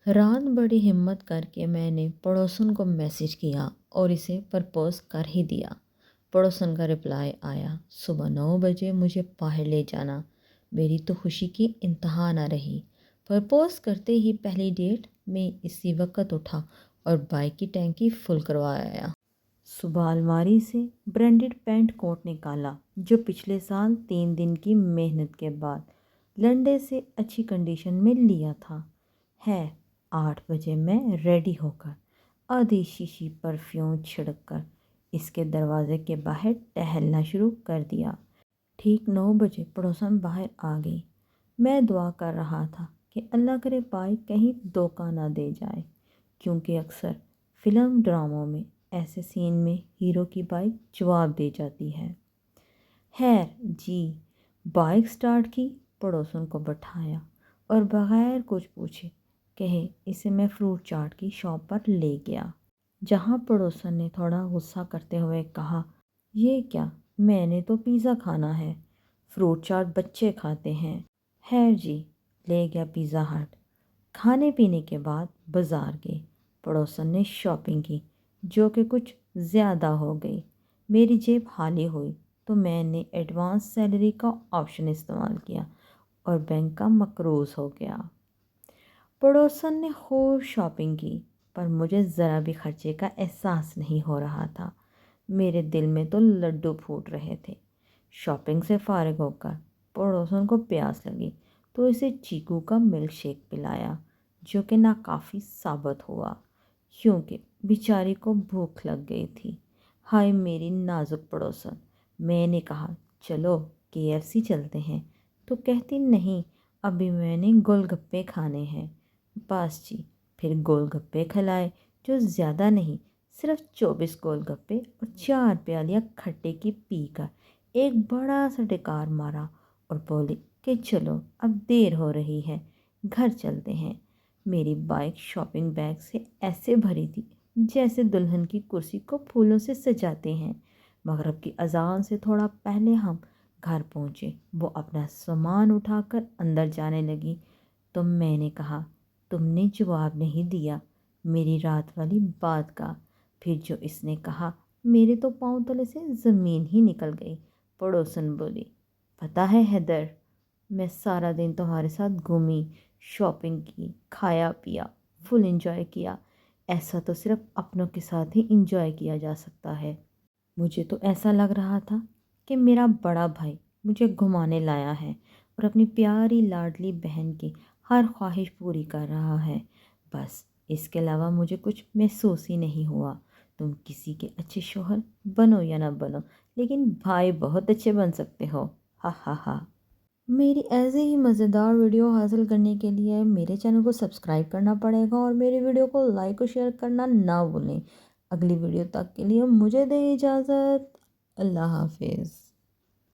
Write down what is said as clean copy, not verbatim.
رات بڑی ہمت کر کے میں نے پڑوسن کو میسج کیا اور اسے پرپوز کر ہی دیا۔ پڑوسن کا رپلائی آیا، صبح 9 بجے مجھے باہر لے جانا۔ میری تو خوشی کی انتہا نہ رہی۔ پرپوز کرتے ہی پہلی ڈیٹ میں اسی وقت اٹھا اور بائک کی ٹینکی فل کروایا۔ صبح الماری سے برانڈڈ پینٹ کوٹ نکالا جو پچھلے سال 3 دن کی محنت کے بعد لنڈے سے اچھی کنڈیشن میں لیا تھا۔ 8 بجے میں ریڈی ہو کر آدھی شیشی پرفیوم چھڑک کر اس کے دروازے کے باہر ٹہلنا شروع کر دیا۔ ٹھیک 9 بجے پڑوسن باہر آ گئی۔ میں دعا کر رہا تھا کہ اللہ کرے بائک کہیں دھوکہ نہ دے جائے، کیونکہ اکثر فلم ڈراموں میں ایسے سین میں ہیرو کی بائک جواب دے جاتی ہے۔ جی بائک سٹارٹ کی، پڑوسن کو بٹھایا اور بغیر کچھ پوچھے کہے اسے میں فروٹ چاٹ کی شاپ پر لے گیا، جہاں پڑوسن نے تھوڑا غصہ کرتے ہوئے کہا، یہ کیا، میں نے تو پیزا کھانا ہے، فروٹ چاٹ بچے کھاتے ہیں۔ جی لے گیا پیزا ہٹ۔ کھانے پینے کے بعد بازار گئے۔ پڑوسن نے شاپنگ کی جو کہ کچھ زیادہ ہو گئی۔ میری جیب خالی ہوئی تو میں نے ایڈوانس سیلری کا آپشن استعمال کیا اور بینک کا مقروض ہو گیا۔ پڑوسن نے خوب شاپنگ کی پر مجھے ذرا بھی خرچے کا احساس نہیں ہو رہا تھا۔ میرے دل میں تو لڈو پھوٹ رہے تھے۔ شاپنگ سے فارغ ہو کر پڑوسن کو پیاس لگی تو اسے چیکو کا ملک شیک پلایا جو کہ ناکافی ثابت ہوا کیونکہ بیچاری کو بھوک لگ گئی تھی۔ ہائے میری نازک پڑوسن، میں نے کہا چلو KFC چلتے ہیں تو کہتی نہیں، ابھی میں نے گول گپے کھانے ہیں۔ بس جی پھر گول گپے کھلائے جو زیادہ نہیں، صرف 24 گول گپے اور 4 پیالیاں کھٹے کی پی کر ایک بڑا سا ڈکار مارا اور بولی کہ چلو اب دیر ہو رہی ہے، گھر چلتے ہیں۔ میری بائک شاپنگ بیگ سے ایسے بھری تھی جیسے دلہن کی کرسی کو پھولوں سے سجاتے ہیں۔ مغرب کی اذان سے تھوڑا پہلے ہم گھر پہنچے۔ وہ اپنا سامان اٹھا کر اندر جانے لگی تو میں نے کہا، تم نے جواب نہیں دیا میری رات والی بات کا۔ پھر جو اس نے کہا میرے تو پاؤں تلے سے زمین ہی نکل گئی۔ پڑوسن بولی، پتہ ہے حیدر، میں سارا دن تمہارے ساتھ گھومی، شاپنگ کی، کھایا پیا، فل انجوائے کیا۔ ایسا تو صرف اپنوں کے ساتھ ہی انجوائے کیا جا سکتا ہے۔ مجھے تو ایسا لگ رہا تھا کہ میرا بڑا بھائی مجھے گھمانے لایا ہے اور اپنی پیاری لاڈلی بہن کی ہر خواہش پوری کر رہا ہے۔ بس اس کے علاوہ مجھے کچھ محسوس ہی نہیں ہوا۔ تم کسی کے اچھے شوہر بنو یا نہ بنو، لیکن بھائی بہت اچھے بن سکتے ہو۔ میری ایسے ہی مزیدار ویڈیو حاصل کرنے کے لیے میرے چینل کو سبسکرائب کرنا پڑے گا اور میری ویڈیو کو لائک اور شیئر کرنا نہ بھولیں۔ اگلی ویڈیو تک کے لیے مجھے دیں اجازت۔ اللہ حافظ۔